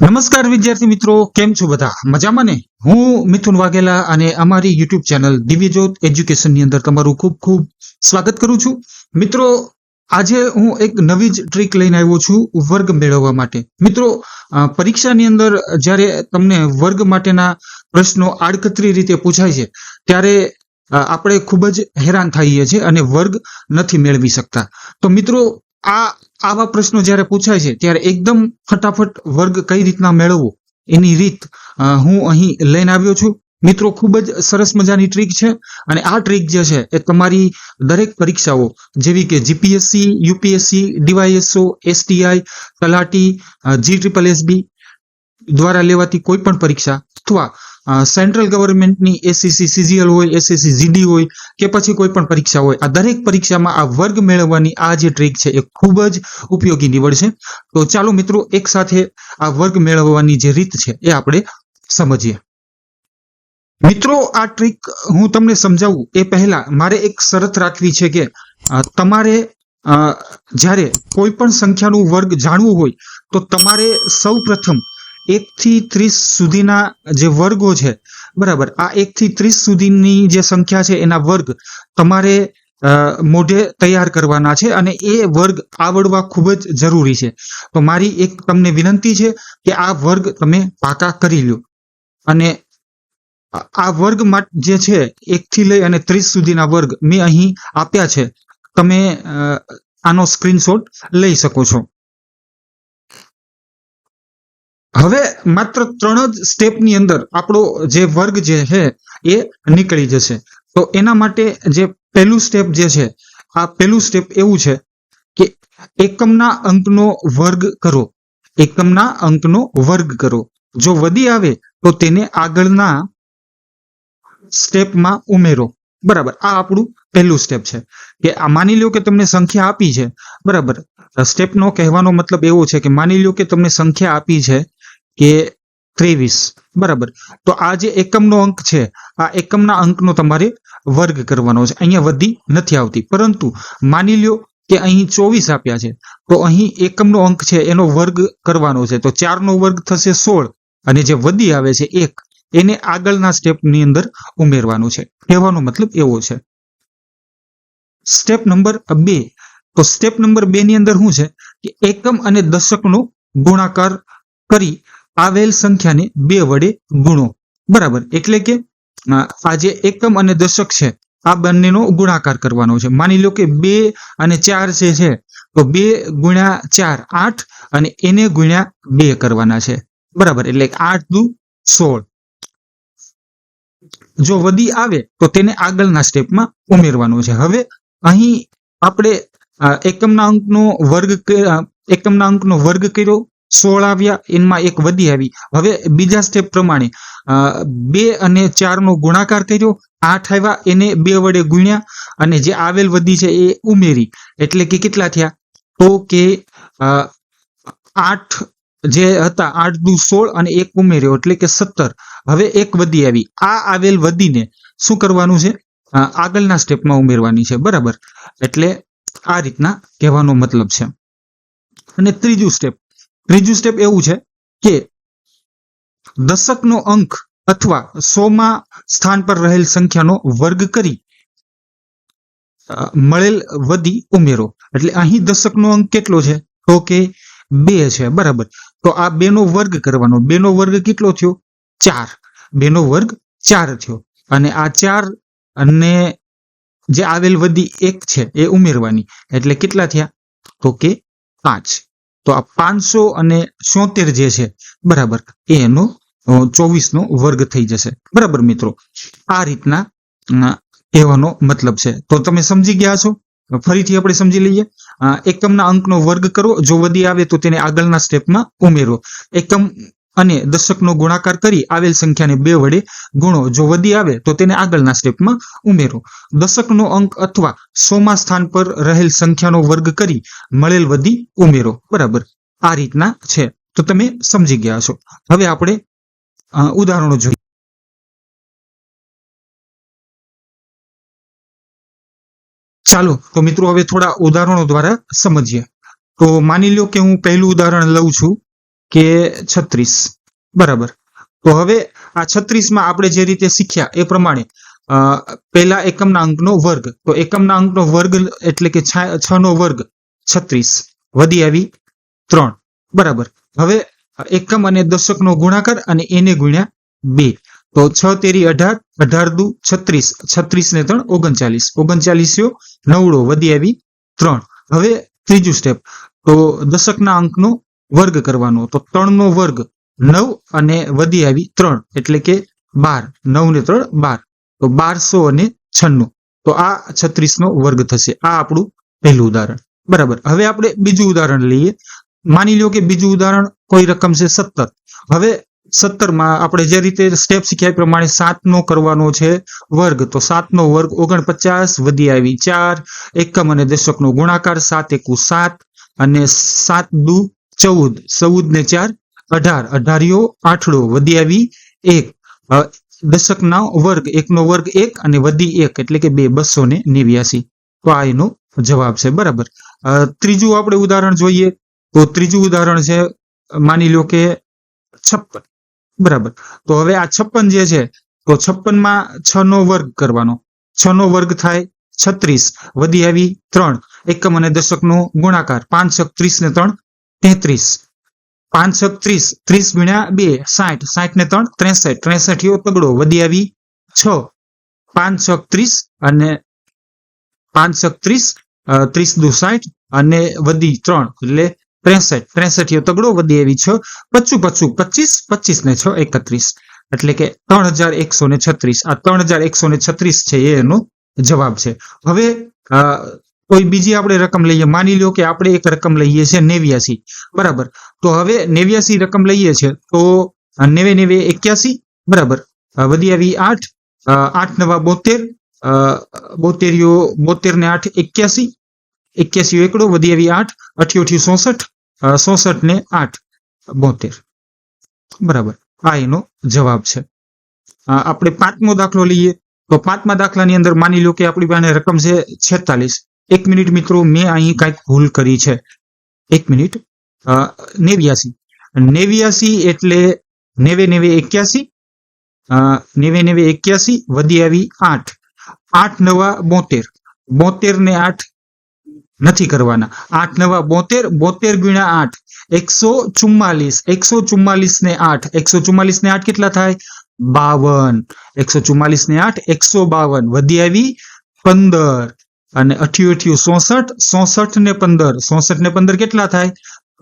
નમસ્કાર વિદ્યાર્થી મિત્રો, કેમ છો બધા? મજામાં ને? હું મિથુન વાઘેલા અને અમારી યુટ્યુબ ચેનલ દિવ્યજ્યોત એજ્યુકેશનની અંદર તમારું ખૂબ ખૂબ સ્વાગત કરું છું. મિત્રો, આજે હું એક નવી જ ટ્રીક લઈને આવ્યો છું વર્ગ મેળવવા માટે. મિત્રો, પરીક્ષાની અંદર જ્યારે તમને વર્ગ માટેના પ્રશ્નો આડકતરી રીતે પૂછાય છે ત્યારે આપણે ખૂબ જ હેરાન થઈએ છીએ અને વર્ગ નથી મેળવી શકતા. તો મિત્રો, આવા પ્રશ્નો જ્યારે પૂછાય છે ત્યારે એકદમ ફટાફટ વર્ગ કઈ રીતના મેળવવો એની રીત હું અહીં લઈને આવ્યો છું. મિત્રો, ખૂબ જ સરસ મજાની ટ્રીક છે અને આ ટ્રીક જે છે એ તમારી દરેક પરીક્ષાઓ જેવી કે જીપીએસસી, યુપીએસસી, ડીવાયએસઓ, એસટીઆઈ, તલાટી, GSSB દ્વારા લેવાતી કોઈ પણ પરીક્ષા અથવા સેન્ટ્રલ ગવર્મેન્ટની એસએસસી CGL હોય, એસએસસી GD હોય કે પછી કોઈ પણ પરીક્ષા હોય, આ દરેક પરીક્ષામાં આ વર્ગ મેળવવાની આ જે ટ્રીક છે એ ખૂબ જ ઉપયોગી નીવડશે. તો ચાલો મિત્રો, એક સાથે આ વર્ગ મેળવવાની જે રીત છે એ આપણે સમજીએ. મિત્રો, આ ટ્રીક હું તમને સમજાવું એ પહેલા મારે એક શરત રાખવી છે કે તમારે જ્યારે કોઈ પણ સંખ્યાનું વર્ગ જાણવું હોય તો તમારે સૌ પ્રથમ 1 થી 30 સુધીના જે વર્ગો છે, બરાબર, આ 1 થી 30 સુધીની જે સંખ્યા છે એના વર્ગ તમારે મોઢે તૈયાર કરવાના છે અને એ વર્ગ આવડવા ખૂબ જ જરૂરી છે. તો મારી એક તમને વિનંતી છે કે આ વર્ગ તમે પાકા કરી લો અને આ વર્ગ જે છે 1 થી લઈ અને 30 સુધીના વર્ગ મેં અહીં આપ્યા છે. તમે આનો સ્ક્રીનશોટ લઈ શકો છો. હવે માત્ર 3 જ સ્ટેપની અંદર આપણો જે વર્ગ જે છે એ નીકળી જશે. તો એના માટે જે પહેલું સ્ટેપ જે છે, આ પહેલું સ્ટેપ એવું છે કે એકમના અંકનો વર્ગ કરો. એકમના અંકનો વર્ગ કરો. જો વધી આવે તો તેને આગળના સ્ટેપમાં ઉમેરો. બરાબર, આ આપણું પહેલું સ્ટેપ છે કે આ માની લો કે તમને સંખ્યા આપી છે, બરાબર. સ્ટેપનો કહેવાનો મતલબ એવો છે કે માની લો કે તમને સંખ્યા આપી છે કે 23, બરાબર. તો આ જે એકમનો અંક છે, આ એકમના અંકનો તમારે વર્ગ કરવાનો છે. અહીંયા વધી નથી આવતી, પરંતુ માની લો કે અહીં 24 આપ્યા છે તો અહીં એકમનો અંક છે એનો વર્ગ કરવાનો છે. તો 4 નો વર્ગ થશે 16 અને જે વધી આવે છે 1 એને આગળના સ્ટેપની અંદર ઉમેરવાનું છે. કહેવાનો મતલબ એવો છે. Step number 2. તો સ્ટેપ નંબર 2 ની અંદર શું છે કે એકમ અને દશકનો ગુણાકાર કરી આવેલ સંખ્યાને 2 વડે ગુણો. બરાબર, એટલે કે આ જે એકમ અને દશક છે આ બંનેનો ગુણાકાર કરવાનો છે. માની લો કે 2 અને 4 જે છે તો 2 ગુણ્યા 4 8 અને એને ગુણ્યા 2 કરવાના છે. બરાબર, એટલે 8 દુ 16. જો વધી આવે તો તેને આગળના સ્ટેપમાં ઉમેરવાનું છે. હવે અહીં આપણે એકમના અંકનો વર્ગ કર્યો, 16 આવ્યા, એમાં 1 વધી આવી. હવે બીજા સ્ટેપ પ્રમાણે 2 અને 4 નો ગુણાકાર કર્યો, 8 આવ્યા, એને 2 વડે ગુણ્યા અને જે આવેલ વધી છે એ ઉમેરી. એટલે કે કેટલા થયા? તો કે 8 જે હતા 8 દુ 16 અને 1 ઉમેર્યો એટલે કે 17. હવે 1 વધી આવી. આ આવેલ વધીને શું કરવાનું છે? આગળના સ્ટેપમાં ઉમેરવાની છે. બરાબર, એટલે આ રીતના કહેવાનો મતલબ છે. અને ત્રીજું સ્ટેપ એવું છે કે દશકનો અંક અથવા 100મા સ્થાન પર રહેલ સંખ્યાનો વર્ગ કરી મળેલ વધી ઉમેરો. એટલે અહીં દશકનો અંક કેટલો છે? તો કે 2 છે. બરાબર, તો આ 2 નો વર્ગ કરવાનો. 2 નો વર્ગ કેટલો થયો? 4. 2 નો વર્ગ 4 થયો અને આ 4 અને જે આવેલ વધી 1 છે એ ઉમેરવાની. એટલે કેટલા થયા? તો કે 5. તો આ 577 જે છે, બરાબર, એનો 24 નો વર્ગ થઈ જશે. બરાબર મિત્રો, આ રીતના કહેવાનો મતલબ છે. તો તમે સમજી ગયા છો? ફરીથી આપણે સમજી લઈએ. એકમના અંકનો વર્ગ કરો, જો વધી આવે તો તેને આગળના સ્ટેપમાં ઉમેરો. એકમ અને દશકનો ગુણાકાર કરી આવેલ સંખ્યાને 2 વડે ગુણો. જો વધી આવે તો તેને આગળના સ્ટેપમાં ઉમેરો. દશકનો અંક અથવા 100મા સ્થાન પર રહેલ સંખ્યાનો વર્ગ કરી મળેલ વધી ઉમેરો. બરાબર, આ રીતના છે. તો તમે સમજી ગયા છો. હવે આપણે ઉદાહરણો જોઈએ. ચાલો તો મિત્રો, હવે થોડા ઉદાહરણો દ્વારા સમજીએ. તો માની લો કે હું પહેલું ઉદાહરણ લઉં છું કે 36 બરાબર. તો હવે આ 36 માં આપણે જે રીતે શીખ્યા એ પ્રમાણે પહેલા એકમના અંકનો વર્ગ, તો એકમના અંકનો વર્ગ એટલે કે 6 નો વર્ગ 36 વધી આવી 3 બરાબર. હવે એકમ અને દશકનો ગુણાકાર અને એને ગુણ્યા 2, તો 6 તેરી 18, 18 દુ 36, 36 ને 3 39, 39 9 વધી આવી 3. હવે ત્રીજું સ્ટેપ, તો દશકના અંકનો વર્ગ કરવાનો, તો 3 નો વર્ગ 9 અને વધી આવી 3 એટલે કે 12, 9 ને 3 12, તો 1296. તો આ 36 નો વર્ગ થશે. આ આપણું પહેલું ઉદાહરણ બરાબર. હવે આપણે બીજું ઉદાહરણ લઈએ. માની લો કે બીજું ઉદાહરણ કોઈ રકમ છે 17. હવે 17 માં આપણે જે રીતે સ્ટેપ શીખ્યા એ પ્રમાણે 7 નો કરવાનો છે વર્ગ, તો 7 નો વર્ગ 49 વધી આવી 4, એકમ અને દશકનો ગુણાકાર 7 એકુ 7 અને 7 દુ 14, 14 ને 4 18, 18 8 વધી આવી 1, દશકના વર્ગ 1 નો વર્ગ 1 અને વધી 1 એટલે કે 2, 289. તો આ એનો જવાબ છે બરાબર. ત્રીજું આપણે ઉદાહરણ જોઈએ, તો ત્રીજું ઉદાહરણ છે માની લો કે 56 બરાબર. તો હવે આ 56 જે છે, તો 56 માં 6 નો વર્ગ કરવાનો, 6 નો વર્ગ થાય 36 વધી આવી 3, એકમ અને દશકનો ગુણાકાર 5 છક 30 ને 3 33, 5 છક 30, 30 ગુણ્યા 2 60, 60 ને 3 63, 63 તગડો વધી આવી 6, 5 છક 30 અને 5 છક 30, 30 દુ 60 અને વધી 3 એટલે 63, 63 તગડો વધી આવી 6, 55 25, 25 ને 6 31 એટલે કે 3136. આ 3136 છે એ એનો જવાબ છે. હવે કોઈ બીજી આપણે રકમ લઈએ. માની લો કે આપણે એક રકમ લઈએ છે 89 બરાબર. તો હવે 89 રકમ લઈએ છે, તો 9 81 બરાબર, વધી આવી 8, 8 નવા 72, 72 ને 8 81, 81 એકડો વધી આવી 8, 88 66, 66 ને 8 72 બરાબર. આ એનો જવાબ છે. આપણે પાંચમો દાખલો લઈએ. તો પાંચમા દાખલાની અંદર માની લો કે આપણી પાસે રકમ છે 46. 1 મિનિટ મિત્રો, મેં અહીં કાંઈક ભૂલ કરી છે. 1 મિનિટ. 89, 89 એટલે 89 81 વધી આવી 8, 8 નવા 72, 72 ને 8 નથી કરવાના, 8 નવા 72, 72 ગુણ્યા 8 144, 144 ને 8, 144 ને 8 કેટલા થાય 52, 144 ને 8 152 વધી આવી 15 અને 88 66, 66 ને 15, 66 ને 15 કેટલા થાય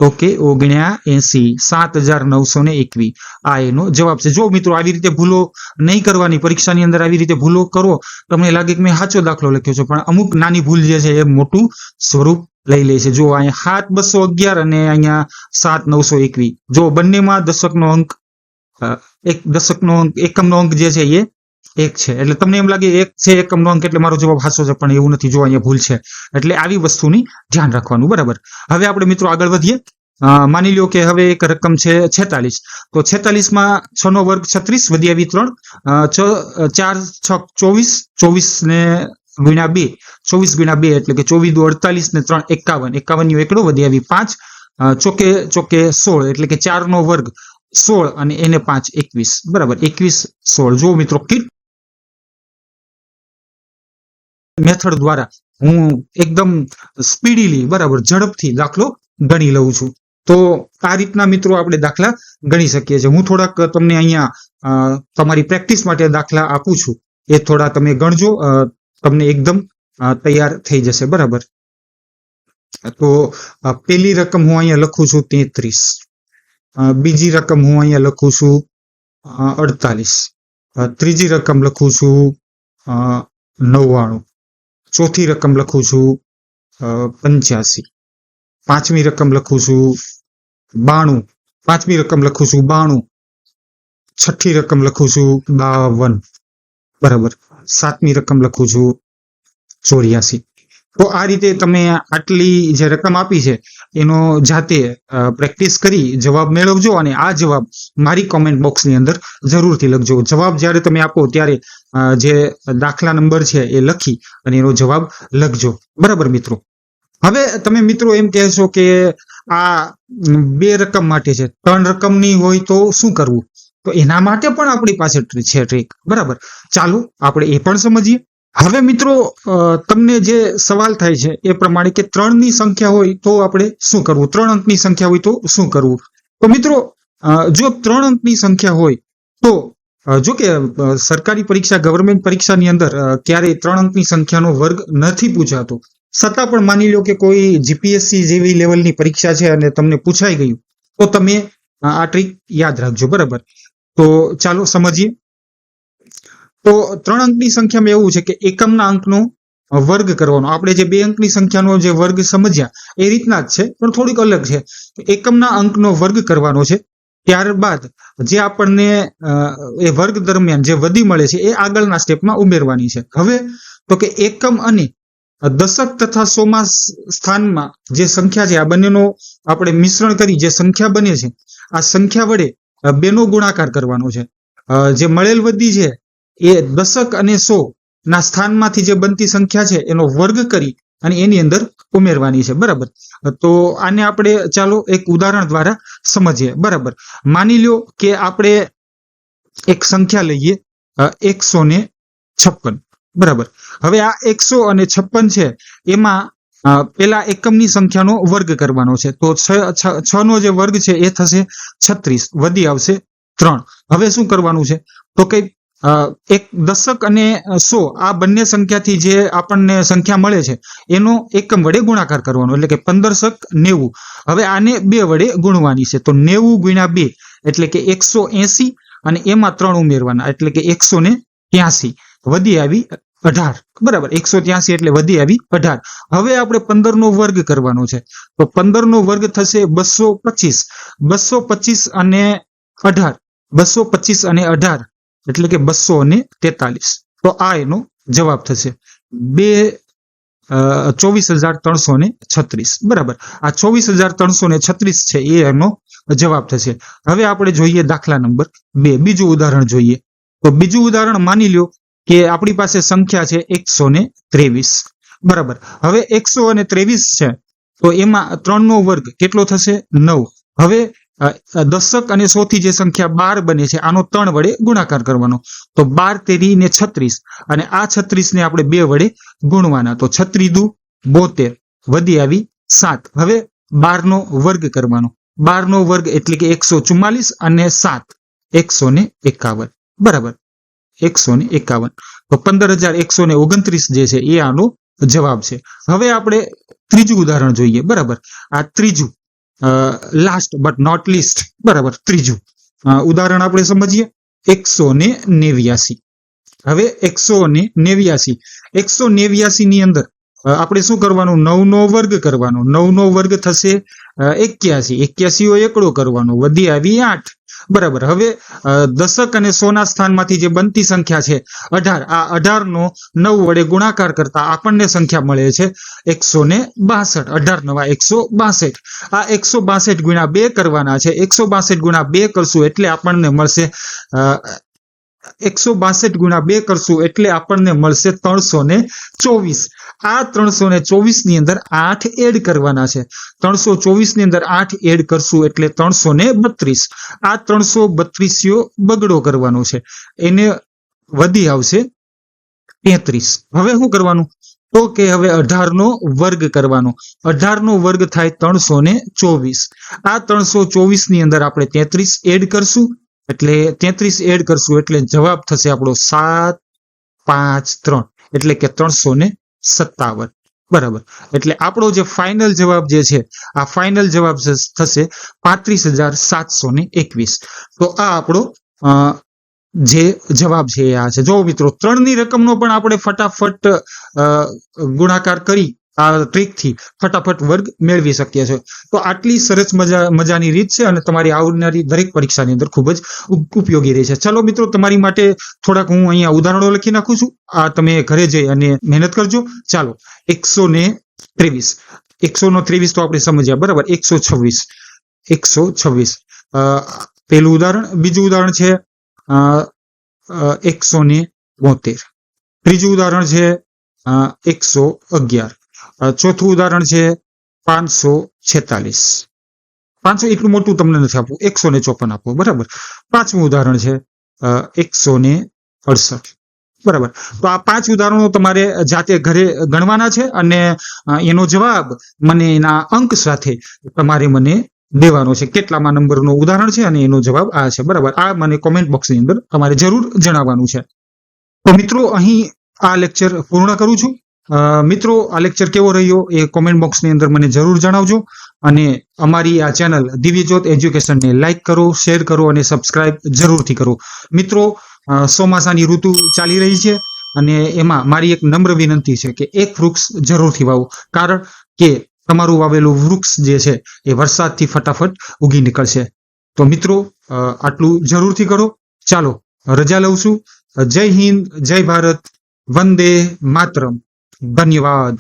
તો કે 79, 7921. આ એનો જવાબ છે. જો મિત્રો આવી રીતે ભૂલો નહીં કરવાની, પરીક્ષાની અંદર આવી રીતે ભૂલો કરો, તમને લાગે કે મેં સાચો દાખલો લખ્યો છે, પણ અમુક નાની ભૂલ જે છે એ મોટું સ્વરૂપ લઈ લે છે. જો અહીંયા 7211 અને અહીંયા 7921, જો બંનેમાં દશકનો અંક એકમનો અંક જે છે એ 1 છે, એટલે તમને એમ લાગે 1 છે એકમનો અંક એટલે મારો જવાબ સાચો છે, પણ એવું નથી. જો અહીંયા ભૂલ છે, એટલે આવી વસ્તુની ધ્યાન રાખવાનું બરાબર. હવે આપણે મિત્રો આગળ વધીએ. માની લો કે હવે એક રકમ છે 46. તો 46 માં 6 નો વર્ગ 36 વધી આવી 3, 4 6 24, 24 ને ગુણ્યા 2, 24 ગુણ્યા 2 એટલે કે 24 દુ 48 ને 3 51, 51 એકડો વધી આવી 5, ચોકે ચોકે 16 એટલે કે 4 નો વર્ગ 16 અને એને 5 21 બરાબર, 21 16. જો મિત્રો મેથડ દ્વારા હું એકદમ સ્પીડીલી બરાબર ઝડપથી દાખલો ગણી લઉં છું. તો આ રીતના મિત્રો આપણે દાખલા ગણી શકીએ છીએ. હું થોડાક તમને અહીંયા તમારી પ્રેક્ટિસ માટે દાખલા આપું છું, એ થોડા તમે ગણજો, તમને એકદમ તૈયાર થઈ જશે બરાબર. તો પહેલી રકમ હું અહીંયા લખું છું 33, બીજી રકમ હું અહીંયા લખું છું 48, ત્રીજી રકમ લખું છું 99, ચોથી રકમ લખું છું 85, પાંચમી રકમ લખું છું 92, પાંચમી રકમ લખું છું 92, છઠ્ઠી રકમ લખું છું 52 બરાબર, સાતમી રકમ લખું છું 84. તો આ રીતે તમે આટલી જે રકમ આપી છે એનો જાતે પ્રેક્ટિસ કરી જવાબ મેળવજો, અને આ જવાબ મારી કોમેન્ટ બોક્સની અંદર જરૂરથી લખજો. જવાબ જ્યારે તમે આપો ત્યારે જે દાખલા નંબર છે એ લખી અને એનો જવાબ લખજો બરાબર મિત્રો. હવે તમે મિત્રો એમ કહેશો કે આ 2 રકમ માટે છે, 3 રકમની હોય તો શું કરવું, તો એના માટે પણ આપણી પાસે છે ટ્રીક, બરાબર. ચાલો આપણે એ પણ સમજીએ. હવે મિત્રો તમને જે સવાલ થાય છે એ પ્રમાણે કે 3 ની સંખ્યા હોય તો આપણે શું કરવું, 3 અંકની સંખ્યા હોય તો શું કરવું. તો મિત્રો જો 3 અંકની સંખ્યા હોય તો જો કે સરકારી પરીક્ષા, ગવર્મેન્ટ પરીક્ષાની અંદર ક્યારેય 3 અંકની સંખ્યાનો વર્ગ નથી પૂછાતો, છતાં પણ માની લો કે કોઈ જીપીએસસી જેવી લેવલની પરીક્ષા છે અને તમને પૂછાઈ ગયું તો તમે આ ટ્રીક યાદ રાખજો, બરાબર. તો ચાલો સમજીએ. તો 3 અંકની સંખ્યામાં એવું છે કે એકમના અંકનો વર્ગ કરવાનો. આપણે જે 2 અંકની સંખ્યાનો જે વર્ગ સમજ્યા એ રીતના જ છે, પણ થોડીક અલગ છે. એકમના અંકનો વર્ગ કરવાનો છે, ત્યારબાદ જે આપણને એ વર્ગ દરમિયાન જે વધી મળે છે એ આગળના સ્ટેપમાં ઉમેરવાની છે. હવે તો કે એકમ અને દશક તથા સોમાં સ્થાનમાં જે સંખ્યા છે આ બંનેનો આપણે મિશ્રણ કરી જે સંખ્યા બને છે આ સંખ્યા વડે 2 નો ગુણાકાર કરવાનો છે. જે મળેલ વધી છે એ દશક અને 100 ના સ્થાનમાંથી જે બનતી સંખ્યા છે એનો વર્ગ કરી અને એની અંદર ઉમેરવાની છે, બરાબર. તો આને આપણે ચાલો એક ઉદાહરણ દ્વારા સમજીએ, બરાબર. માની લો કે આપણે એક સંખ્યા લઈએ 156, બરાબર. હવે આ 156 છે એમાં પેલા એકમની સંખ્યાનો વર્ગ કરવાનો છે, તો 6 નો જે વર્ગ છે એ થશે 36, વધી આવશે 3. હવે શું કરવાનું છે, તો કે એક દશક અને 100 આ બંને સંખ્યાથી જે આપણને સંખ્યા મળે છે એનો એકમ વડે ગુણાકાર કરવાનો, એટલે કે 1590. હવે આને 2 વડે ગુણવાની છે, તો 90 ગુણ્યા 2 એટલે કે 180 અને એમાં 3 ઉમેરવાના એટલે કે 183, વધી આવી 18, બરાબર. 183 એટલે વધી આવી 18. હવે આપણે 15 નો વર્ગ કરવાનો છે, તો 15 નો વર્ગ થશે 225. 225 અને 18, 225 અને 18 એટલે કે 243. તો આ એનો જવાબ થશે 24,336, બરાબર. આ 24,336 છે એ એનો જવાબ થશે. હવે આપણે જોઈએ દાખલા નંબર 2, બીજું ઉદાહરણ જોઈએ. તો બીજું ઉદાહરણ માની લ્યો કે આપણી પાસે સંખ્યા છે 123, બરાબર. હવે 123 છે તો એમાં 3 નો વર્ગ કેટલો થશે, 9. હવે દશક અને 100 થી જે સંખ્યા 12 બને છે આનો 3 વડે ગુણાકાર કરવાનો, તો 12 તેરી ને 36 અને આ 36 ને આપણે 2 વડે ગુણવાના, તો 36 દુ 72, વધી આવી 7. હવે 12 નો વર્ગ કરવાનો, 12 નો વર્ગ એટલે કે 144 અને 7 151, બરાબર. 151, તો 15,129 જે છે એ આનો જવાબ છે. હવે આપણે ત્રીજું ઉદાહરણ જોઈએ, બરાબર. આ ત્રીજું લાસ્ટ બટ નોટ લીસ્ટ, બરાબર. ત્રીજું ઉદાહરણ આપણે સમજીએ 189. હવે 189 ની અંદર આપણે શું કરવાનું, 9 નો વર્ગ કરવાનો, 9 નો વર્ગ થશે 81, 81 એકડો કરવાનો, વધી આવી 8, બરાબર. હવે દશક અને 100 ના સ્થાનમાંથી જે બનતી સંખ્યા છે 18, આ 18 નો 9 વડે ગુણાકાર કરતા આપણને સંખ્યા મળે છે 162. 18 નવા 162. આ 162 ગુણ્યા 2 કરવાના છે, 162 ગુણ્યા 2 કરશું એટલે આપણને મળશે 162 ગુણ્યા 2 કરશું એટલે આપણને મળશે 324. આ 324 ની અંદર 8 એડ કરવાના છે, 324 ની અંદર 8 એડ કરશું એટલે 332. આ 332 બગડો કરવાનો છે, એને વધી આવશે 33. હવે શું કરવાનું, તો કે હવે 18 નો વર્ગ કરવાનો, 18 નો વર્ગ થાય 324. આ 324 ની અંદર આપણે 33 એડ કરશું એટલે 33 એડ કરશું એટલે જવાબ થશે આપણો 753 એટલે કે 357, બરાબર. એટલે આપણો જે ફાઇનલ જવાબ જે છે આ ફાઇનલ જવાબ થશે 35,721. તો આ આપણો જે જવાબ છે આ છે. જો મિત્રો 3 ની રકમનો પણ આપણે ફટાફટ ગુણાકાર કરી આ ટ્રીકથી ફટાફટ વર્ગ મેળવી શકીએ છીએ. તો આટલી સરસ મજાની રીત છે અને તમારી આવનારી દરેક પરીક્ષાની અંદર ખૂબ જ ઉપયોગી રહે છે. ચલો મિત્રો, તમારી માટે થોડાક હું અહીંયા ઉદાહરણો લખી નાખું છું, આ તમે ઘરે જઈ અને મહેનત કરજો. ચાલો 123, 123 તો આપણે સમજ્યા, બરાબર. 126 પેલું ઉદાહરણ. બીજું ઉદાહરણ છે 172. ત્રીજું ઉદાહરણ છે 111. ચોથું ઉદાહરણ છે 546. 500 એટલું મોટું તમને નથી આપવું, 154 આપો, બરાબર. 5મું ઉદાહરણ છે 168, બરાબર. તો આ 5 ઉદાહરણો તમારે જાતે ઘરે ગણવાના છે અને એનો જવાબ મને એના અંક સાથે તમારે મને દેવાનો છે, કેટલામાં નંબરનું ઉદાહરણ છે અને એનો જવાબ આ છે, બરાબર. આ મને કોમેન્ટ બોક્સની અંદર તમારે જરૂર જણાવવાનું છે. તો મિત્રો અહીં આ લેક્ચર પૂર્ણ કરું છું. મિત્રો આ લેક્ચર કેવો રહ્યો એ કોમેન્ટ બોક્સની અંદર મને જરૂર જણાવજો અને અમારી આ ચેનલ દિવ્યજ્યોત એજ્યુકેશનને લાઈક કરો, શેર કરો અને સબસ્ક્રાઇબ જરૂરથી કરો. મિત્રો ચોમાસાની ઋતુ ચાલી રહી છે અને એમાં મારી એક નમ્ર વિનંતી છે કે એક વૃક્ષ જરૂરથી વાવો, કારણ કે તમારું વાવેલું વૃક્ષ જે છે એ વરસાદથી ફટાફટ ઉગી નીકળશે. તો મિત્રો આટલું જરૂરથી કરો. ચાલો રજા લઉં છું. જય હિન્દ, જય ભારત, વંદે માતરમ. ધન્યવાદ.